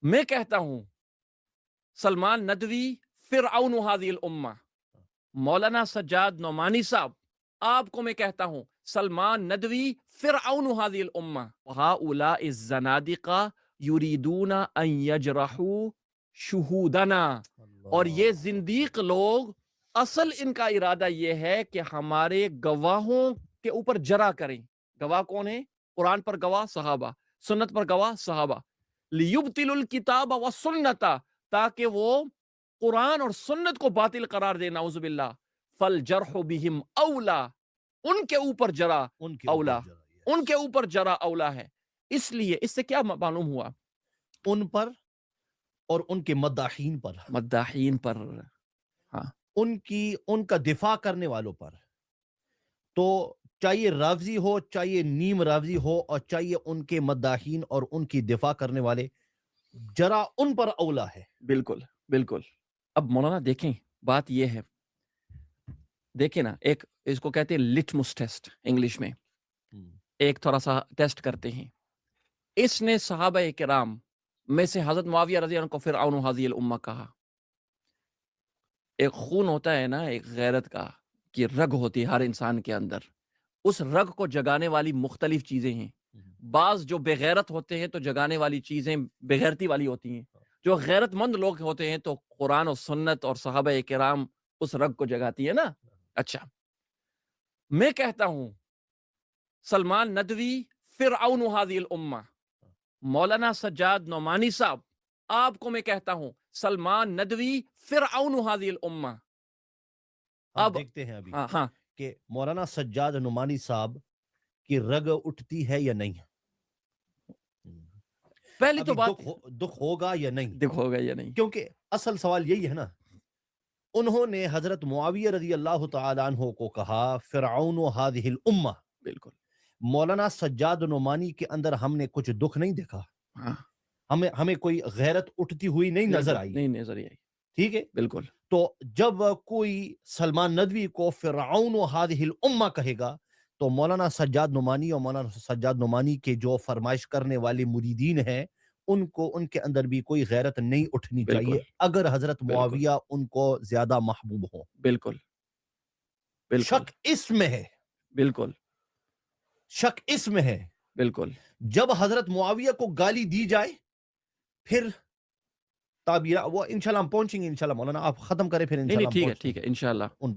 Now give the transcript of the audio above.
میں کہتا ہوں سلمان ندوی فرعون هذه الامہ، مولانا سجاد نعمانی صاحب، آپ کو میں کہتا ہوں سلمان ندوی فرعون هذه الامہ، وهؤلاء الزنادقہ یریدون ان یجرحوا شہودنا، اور یہ زندیق لوگ اصل ان کا ارادہ یہ ہے کہ ہمارے گواہوں کے اوپر جرح کریں۔ گواہ کون ہیں؟ قرآن پر گواہ صحابہ، سنت پر گواہ صحابہ، لیبطلوا الکتاب والسنت، تاکہ وہ قرآن اور سنت کو باطل قرار دے، نعوذ باللہ۔ فالجرح بہم اولا، ان کے اوپر جرح اولا، ان کے اوپر جرح اولا ہے۔ اس لیے اس سے کیا معلوم ہوا؟ ان پر اور ان کے مداحین پر، مداحین پر، ہاں، ان کا دفاع کرنے والوں پر، تو چاہیے رافضی ہو، چاہیے نیم رافضی ہو، اور چاہیے ان کے مداحین اور ان کی دفاع کرنے والے، جرا ان پر اولا ہے۔ بالکل بالکل۔ اب مولانا دیکھیں، بات یہ ہے، دیکھیں نا، ایک اس کو کہتے ہیں لٹمس ٹیسٹ انگلش میں، ایک تھوڑا سا ٹیسٹ کرتے ہیں۔ اس نے صحابہ کرام میں سے حضرت معاویہ رضی اللہ عنہ کو فرعون هذه الامہ کہا۔ ایک خون ہوتا ہے نا، ایک غیرت کا، کہ رگ ہوتی ہے ہر انسان کے اندر، اس رگ کو جگانے والی مختلف چیزیں ہیں۔ بعض جو بے غیرت ہوتے ہیں تو جگانے والی چیزیں بغیرتی والی ہوتی ہیں، جو غیرت مند لوگ ہوتے ہیں تو قرآن و سنت اور صحابہ کرام اس رگ کو جگاتی ہے نا۔ اچھا، میں کہتا ہوں سلمان ندوی فرعون هذه الامہ، مولانا سجاد نعمانی صاحب، آپ کو میں کہتا ہوں سلمان ندوی فرعون هذه الامہ۔ اب دیکھتے ہیں ابھی ہاں کہ مولانا سجاد نعمانی صاحب کی رگ اٹھتی ہے یا نہیں، پہلی تو بات دکھ ہوگا یا نہیں، دکھ ہوگا یا نہیں، کیونکہ اصل سوال یہی ہے نا۔ انہوں نے حضرت معاویہ رضی اللہ تعالی عنہ کو کہا فرعون هذه الامہ۔ بالکل۔ مولانا سجاد نعمانی کے اندر ہم نے کچھ دکھ نہیں دیکھا، ہاں، ہمیں کوئی غیرت اٹھتی ہوئی نہیں نظر آئی، نہیں نظر آئی، ٹھیک ہے۔ بالکل۔ تو جب کوئی سلمان ندوی کو فرعون هذه الامہ کہے گا تو مولانا سجاد نعمانی اور مولانا سجاد نعمانی کے جو فرمائش کرنے والے مریدین ہیں، ان کے اندر بھی کوئی غیرت نہیں اٹھنی چاہیے، اگر حضرت معاویہ ان کو زیادہ محبوب ہو۔ بالکل بالکل، شک اس میں ہے، بالکل شک اس میں ہے۔ بالکل، جب حضرت معاویہ کو گالی دی جائے پھر تعبیرہ وہ انشاءاللہ ہم پہنچیں گے، انشاءاللہ مولانا آپ ختم کریں، پھر نہیں انشاءاللہ ہم ٹھیک ہے پہنچتے ہیں ٹھیک ہے، انشاءاللہ۔ ان